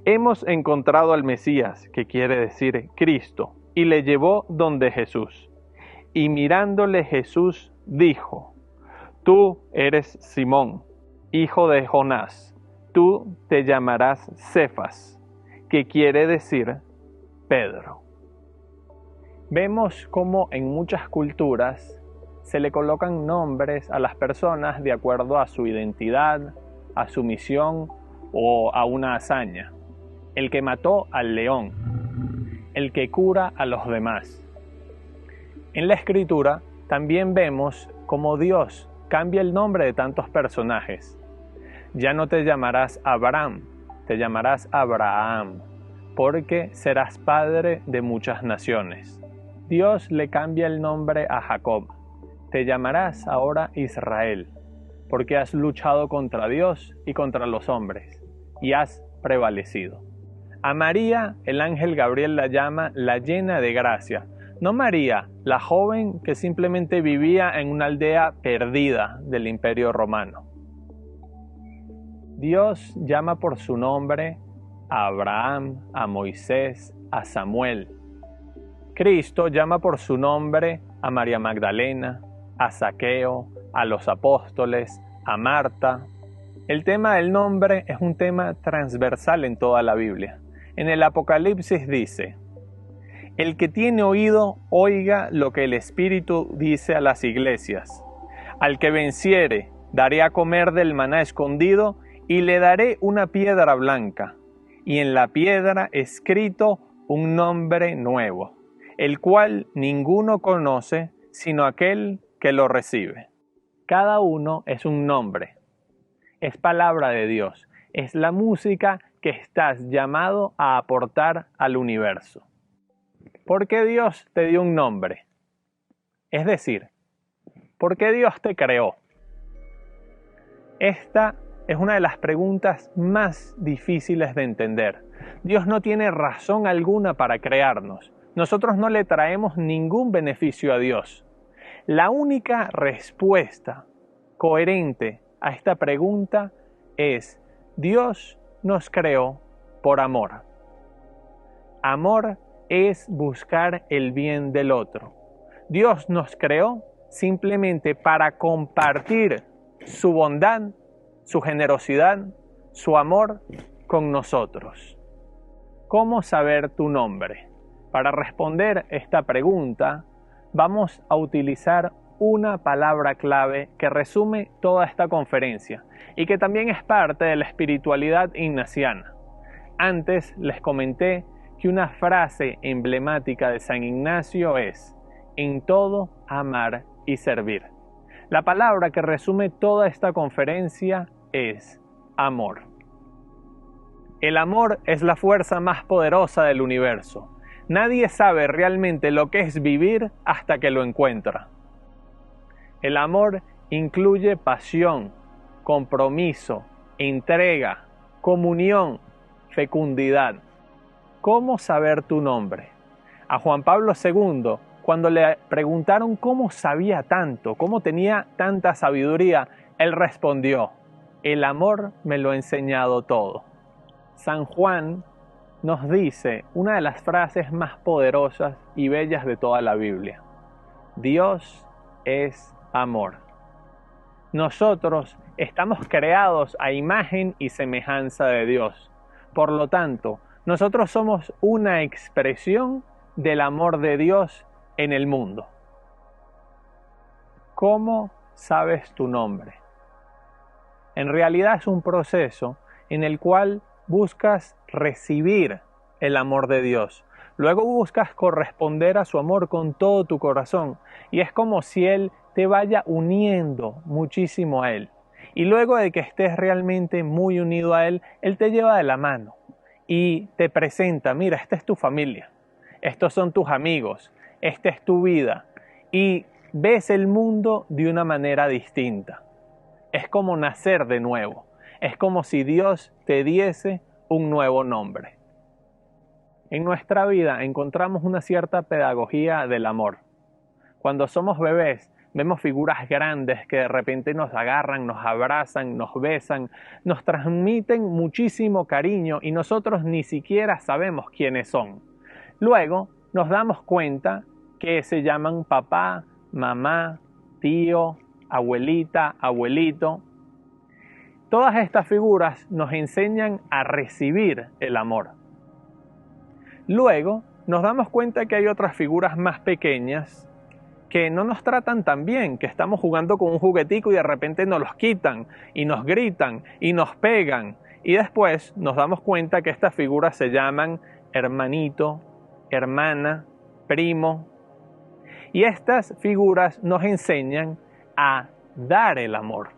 Hemos encontrado al Mesías, que quiere decir Cristo, y le llevó donde Jesús. Y mirándole Jesús dijo: Tú eres Simón, hijo de Jonás, tú te llamarás Cefas, que quiere decir Pedro. Vemos cómo en muchas culturas se le colocan nombres a las personas de acuerdo a su identidad, a su misión o a una hazaña. El que mató al león, el que cura a los demás. En la Escritura también vemos cómo Dios cambia el nombre de tantos personajes. Ya no te llamarás Abraham, te llamarás Abraham, porque serás padre de muchas naciones. Dios le cambia el nombre a Jacob. Te llamarás ahora Israel, porque has luchado contra Dios y contra los hombres, y has prevalecido. A María, el ángel Gabriel la llama la llena de gracia. No María, la joven que simplemente vivía en una aldea perdida del Imperio Romano. Dios llama por su nombre a Abraham, a Moisés, a Samuel. Cristo llama por su nombre a María Magdalena, a Zaqueo, a los apóstoles, a Marta. El tema del nombre es un tema transversal en toda la Biblia. En el Apocalipsis dice: El que tiene oído, oiga lo que el Espíritu dice a las iglesias. Al que venciere, daré a comer del maná escondido y le daré una piedra blanca, y en la piedra escrito un nombre nuevo, el cual ninguno conoce sino aquel que lo recibe. Cada uno es un nombre, es palabra de Dios, es la música que estás llamado a aportar al universo. ¿Por qué Dios te dio un nombre? Es decir, ¿por qué Dios te creó? Esta es una de las preguntas más difíciles de entender. Dios no tiene razón alguna para crearnos. Nosotros no le traemos ningún beneficio a Dios. La única respuesta coherente a esta pregunta es: Dios nos creó por amor. Amor es buscar el bien del otro. Dios nos creó simplemente para compartir su bondad, su generosidad, su amor con nosotros. ¿Cómo saber tu nombre? Para responder esta pregunta, vamos a utilizar una palabra clave que resume toda esta conferencia y que también es parte de la espiritualidad ignaciana. Antes les comenté que una frase emblemática de San Ignacio es: en todo amar y servir. La palabra que resume toda esta conferencia es amor. El amor es la fuerza más poderosa del universo. Nadie sabe realmente lo que es vivir hasta que lo encuentra. El amor incluye pasión, compromiso, entrega, comunión, fecundidad. ¿Cómo saber tu nombre? A Juan Pablo II, cuando le preguntaron cómo sabía tanto, cómo tenía tanta sabiduría, él respondió: el amor me lo ha enseñado todo. San Juan nos dice una de las frases más poderosas y bellas de toda la Biblia: Dios es amor. Nosotros estamos creados a imagen y semejanza de Dios. Por lo tanto, nosotros somos una expresión del amor de Dios en el mundo. ¿Cómo sabes tu nombre? En realidad es un proceso en el cual buscas recibir el amor de Dios. Luego buscas corresponder a su amor con todo tu corazón. Y es como si Él te vaya uniendo muchísimo a Él. Y luego de que estés realmente muy unido a Él, Él te lleva de la mano y te presenta: mira, esta es tu familia, estos son tus amigos, esta es tu vida. Y ves el mundo de una manera distinta. Es como nacer de nuevo. Es como si Dios te diese un nuevo nombre. En nuestra vida encontramos una cierta pedagogía del amor. Cuando somos bebés, vemos figuras grandes que de repente nos agarran, nos abrazan, nos besan, nos transmiten muchísimo cariño y nosotros ni siquiera sabemos quiénes son. Luego nos damos cuenta que se llaman papá, mamá, tío, abuelita, abuelito. Todas estas figuras nos enseñan a recibir el amor. Luego nos damos cuenta que hay otras figuras más pequeñas que no nos tratan tan bien, que estamos jugando con un juguetico y de repente nos los quitan y nos gritan y nos pegan. Y después nos damos cuenta que estas figuras se llaman hermanito, hermana, primo. Y estas figuras nos enseñan a dar el amor.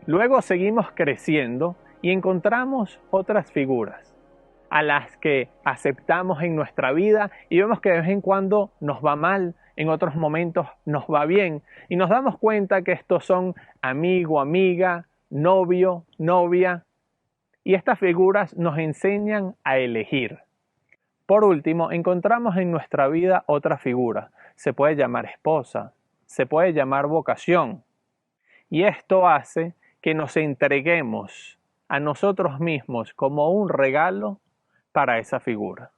Luego seguimos creciendo y encontramos otras figuras a las que aceptamos en nuestra vida y vemos que de vez en cuando nos va mal, en otros momentos nos va bien y nos damos cuenta que estos son amigo, amiga, novio, novia, y estas figuras nos enseñan a elegir. Por último, encontramos en nuestra vida otra figura. Se puede llamar esposa, se puede llamar vocación, y esto hace que nos entreguemos a nosotros mismos como un regalo para esa figura.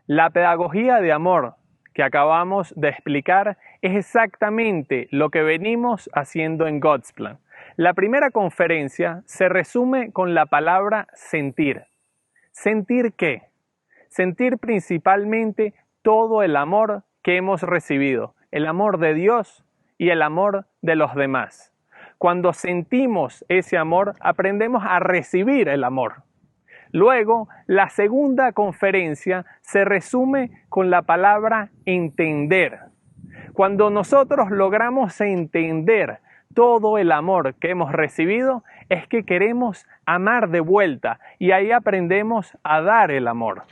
La pedagogía de amor que acabamos de explicar es exactamente lo que venimos haciendo en God's Plan. La primera conferencia se resume con la palabra sentir. ¿Sentir qué? Sentir principalmente todo el amor que hemos recibido, el amor de Dios y el amor de los demás. Cuando sentimos ese amor, aprendemos a recibir el amor. Luego, la segunda conferencia se resume con la palabra entender. Cuando nosotros logramos entender todo el amor que hemos recibido, es que queremos amar de vuelta y ahí aprendemos a dar el amor.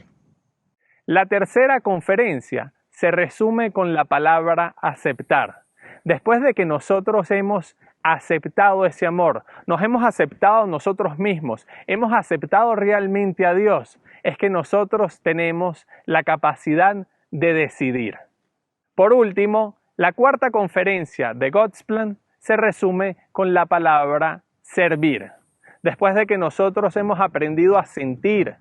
La tercera conferencia se resume con la palabra aceptar. Después de que nosotros hemos aceptado ese amor, nos hemos aceptado nosotros mismos, hemos aceptado realmente a Dios, es que nosotros tenemos la capacidad de decidir. Por último, la cuarta conferencia de God's Plan se resume con la palabra servir. Después de que nosotros hemos aprendido a sentir,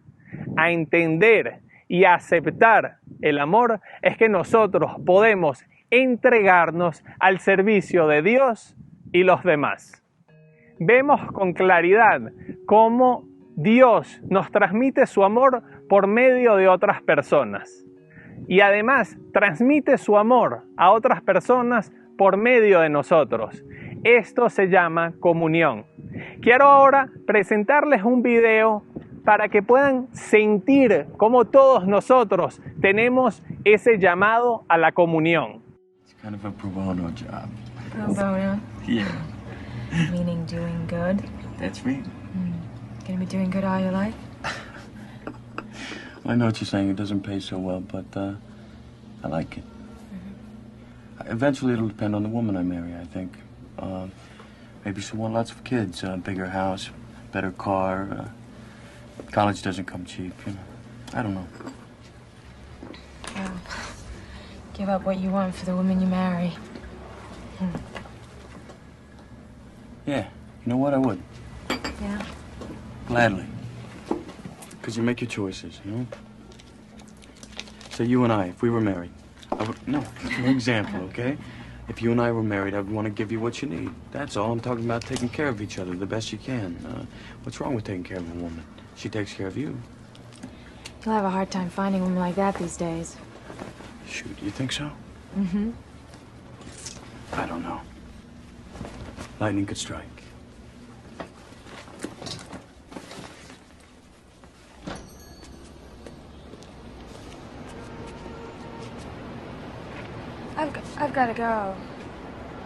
a entender y a aceptar el amor, es que nosotros podemos entregarnos al servicio de Dios y los demás. Vemos con claridad cómo Dios nos transmite su amor por medio de otras personas y además transmite su amor a otras personas por medio de nosotros. Esto se llama comunión. Quiero ahora presentarles un video para que puedan sentir cómo todos nosotros tenemos ese llamado a la comunión. It's kind of a pro bono job. Pro bono? Yeah. Meaning doing good? That's me. Gonna be doing good all your life? I know what you're saying. It doesn't pay so well, but I like it. Eventually it'll depend on the woman I marry, I think. Maybe someone lots of kids, bigger house, better car. College doesn't come cheap, you know. I don't know. Give up what you want for the woman you marry. Yeah, you know what? I would. Yeah? Gladly. Because you make your choices, you know? Say you and I, if we were married, I would... No, for example, okay? If you and I were married, I would want to give you what you need. That's all. I'm talking about taking care of each other the best you can. What's wrong with taking care of a woman? She takes care of you. You'll have a hard time finding a woman like that these days. Shoot, you think so? Mm-hmm. I don't know. Lightning could strike. I've got to go.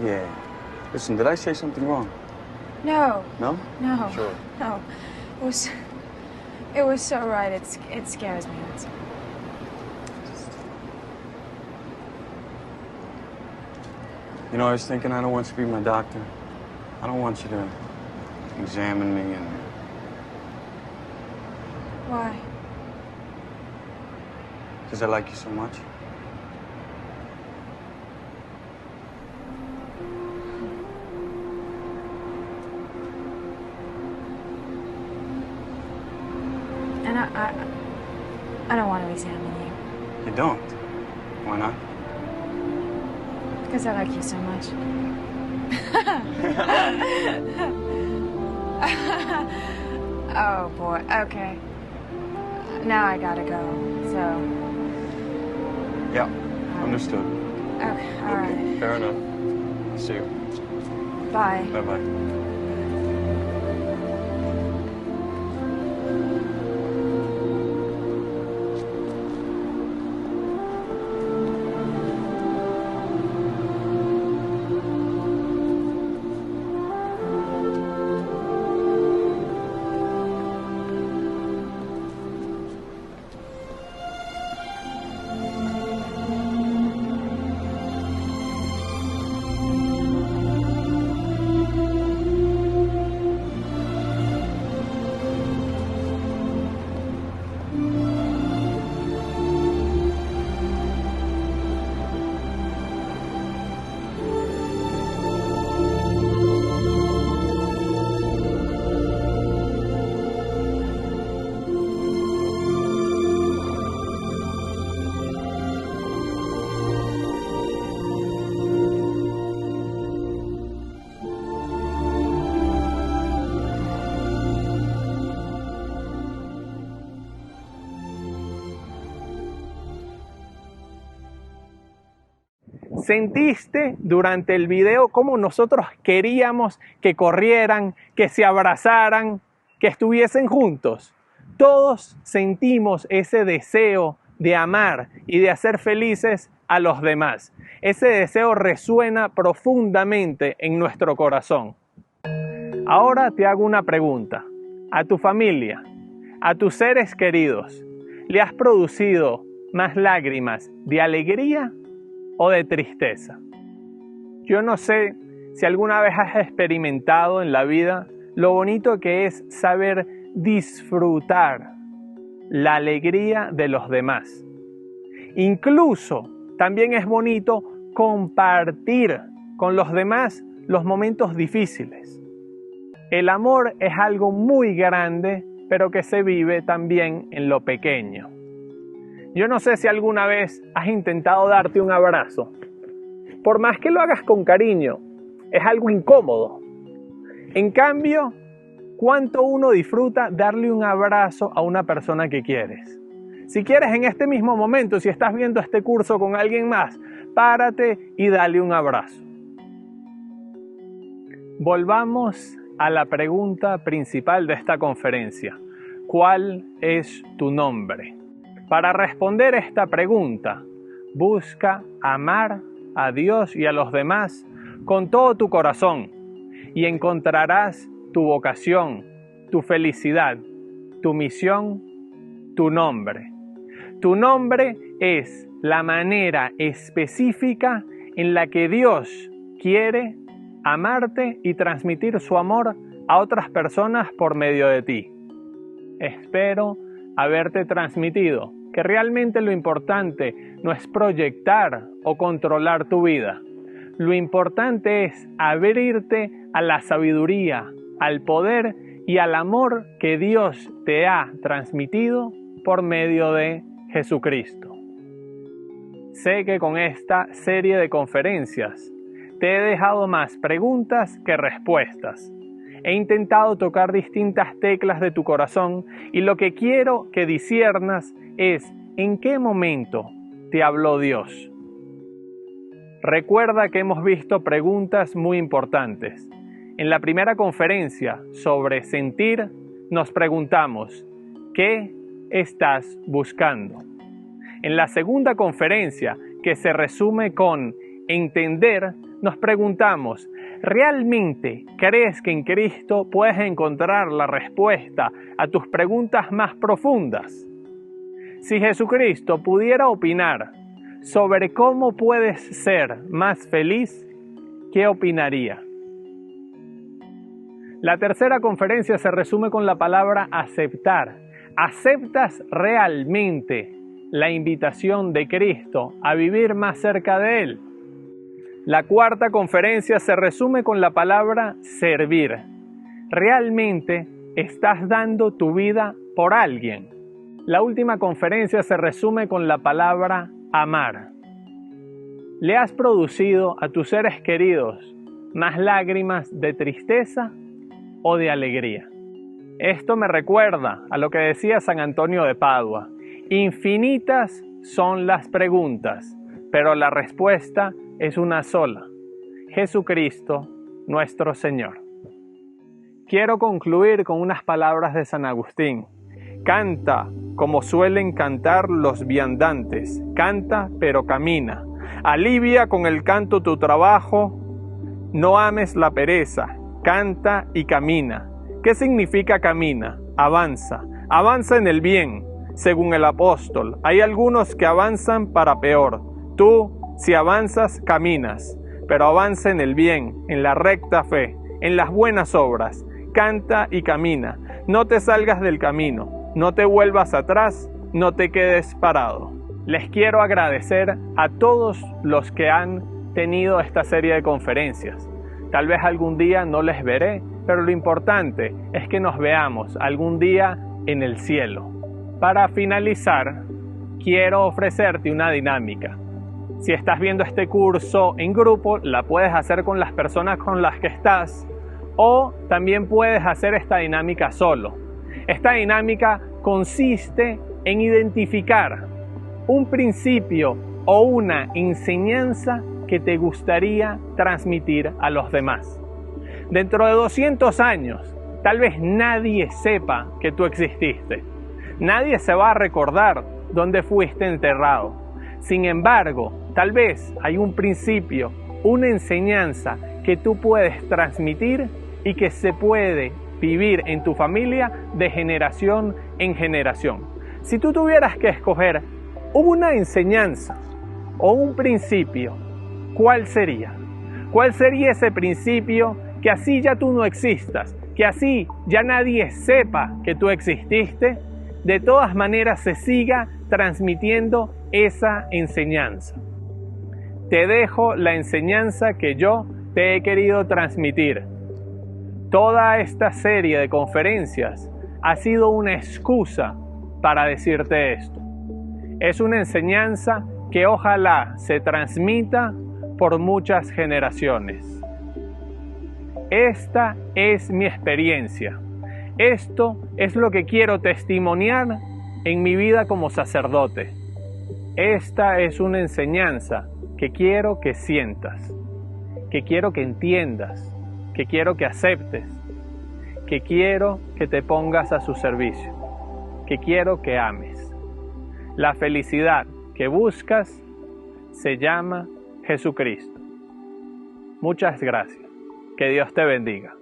Yeah. Listen, did I say something wrong? No. No? No. Sure. No. It was so right. It scares me. That's all. You know, I was thinking I don't want you to be my doctor. I don't want you to examine me and... Why? Because I like you so much. And I don't want to examine you. You don't? Why not? Because I like you so much. Oh, boy. Okay. Now I gotta go, so... Yeah, understood. Okay, all right. Fair enough. See you. Bye. Bye-bye. ¿Sentiste durante el video cómo nosotros queríamos que corrieran, que se abrazaran, que estuviesen juntos? Todos sentimos ese deseo de amar y de hacer felices a los demás. Ese deseo resuena profundamente en nuestro corazón. Ahora te hago una pregunta. A tu familia, a tus seres queridos, ¿le has producido más lágrimas de alegría o de tristeza? Yo no sé si alguna vez has experimentado en la vida lo bonito que es saber disfrutar la alegría de los demás. Incluso también es bonito compartir con los demás los momentos difíciles. El amor es algo muy grande, pero que se vive también en lo pequeño. Yo no sé si alguna vez has intentado darte un abrazo. Por más que lo hagas con cariño, es algo incómodo. En cambio, ¿cuánto uno disfruta darle un abrazo a una persona que quieres? Si quieres en este mismo momento, si estás viendo este curso con alguien más, párate y dale un abrazo. Volvamos a la pregunta principal de esta conferencia. ¿Cuál es tu nombre? Para responder esta pregunta, busca amar a Dios y a los demás con todo tu corazón y encontrarás tu vocación, tu felicidad, tu misión, tu nombre. Tu nombre es la manera específica en la que Dios quiere amarte y transmitir su amor a otras personas por medio de ti. Espero haberte transmitido que realmente lo importante no es proyectar o controlar tu vida. Lo importante es abrirte a la sabiduría, al poder y al amor que Dios te ha transmitido por medio de Jesucristo. Sé que con esta serie de conferencias te he dejado más preguntas que respuestas. He intentado tocar distintas teclas de tu corazón y lo que quiero que disciernas es en qué momento te habló Dios. Recuerda que hemos visto preguntas muy importantes. En la primera conferencia sobre sentir, nos preguntamos, ¿qué estás buscando? En la segunda conferencia, que se resume con entender, nos preguntamos, ¿realmente crees que en Cristo puedes encontrar la respuesta a tus preguntas más profundas? Si Jesucristo pudiera opinar sobre cómo puedes ser más feliz, ¿qué opinaría? La tercera conferencia se resume con la palabra aceptar. ¿Aceptas realmente la invitación de Cristo a vivir más cerca de Él? La cuarta conferencia se resume con la palabra servir. ¿Realmente estás dando tu vida por alguien? La última conferencia se resume con la palabra amar. ¿Le has producido a tus seres queridos más lágrimas de tristeza o de alegría? Esto me recuerda a lo que decía San Antonio de Padua. Infinitas son las preguntas, pero la respuesta es una sola: Jesucristo, nuestro Señor. Quiero concluir con unas palabras de San Agustín. Canta como suelen cantar los viandantes, canta pero camina. Alivia con el canto tu trabajo, no ames la pereza, canta y camina. ¿Qué significa camina? Avanza, avanza en el bien, según el apóstol. Hay algunos que avanzan para peor. Tú, si avanzas, caminas, pero avanza en el bien, en la recta fe, en las buenas obras. Canta y camina. No te salgas del camino, no te vuelvas atrás, no te quedes parado. Les quiero agradecer a todos los que han tenido esta serie de conferencias. Tal vez algún día no les veré, pero lo importante es que nos veamos algún día en el cielo. Para finalizar, quiero ofrecerte una dinámica. Si estás viendo este curso en grupo, la puedes hacer con las personas con las que estás, o también puedes hacer esta dinámica solo. Esta dinámica consiste en identificar un principio o una enseñanza que te gustaría transmitir a los demás. Dentro de 200 años, tal vez nadie sepa que tú exististe. Nadie se va a recordar dónde fuiste enterrado. Sin embargo, tal vez hay un principio, una enseñanza que tú puedes transmitir y que se puede vivir en tu familia de generación en generación. Si tú tuvieras que escoger una enseñanza o un principio, ¿cuál sería? ¿Cuál sería ese principio que así ya tú no existas, que así ya nadie sepa que tú exististe, de todas maneras se siga transmitiendo esa enseñanza? Te dejo la enseñanza que yo te he querido transmitir. Toda esta serie de conferencias ha sido una excusa para decirte esto. Es una enseñanza que ojalá se transmita por muchas generaciones. Esta es mi experiencia. Esto es lo que quiero testimoniar en mi vida como sacerdote. Esta es una enseñanza que quiero que sientas, que quiero que entiendas, que quiero que aceptes, que quiero que te pongas a su servicio, que quiero que ames. La felicidad que buscas se llama Jesucristo. Muchas gracias. Que Dios te bendiga.